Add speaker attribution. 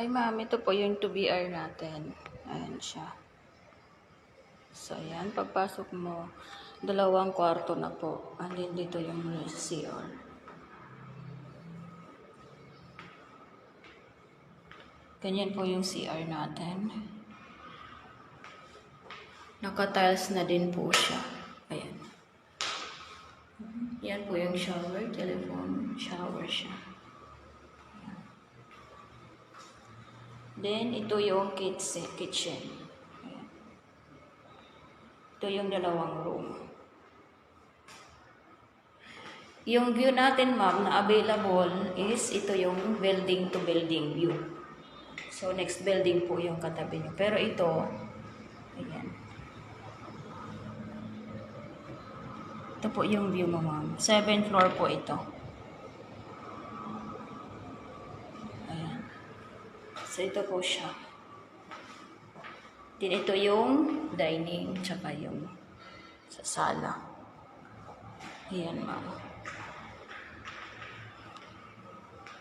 Speaker 1: Hi ma'am, ito po yung 2BR natin. Ayan siya. So ayan, pagpasok mo, dalawang kwarto na po. Andin dito yung CR. Ganyan po yung CR natin. Naka-tiles na din po siya. Ayan. Yan po yung shower, telephone, shower siya. Then, ito yung kitchen. Ayan. Ito yung dalawang room. Yung view natin, ma'am, na available is ito yung building to building view. So, next building po yung katabi nyo. Pero ito, ayan. Ito po yung view mo, ma'am. 7th floor po ito. Ayan. So, ito po siya. Then, ito yung dining, tsaka yung sa sala. Ayan, ma'am.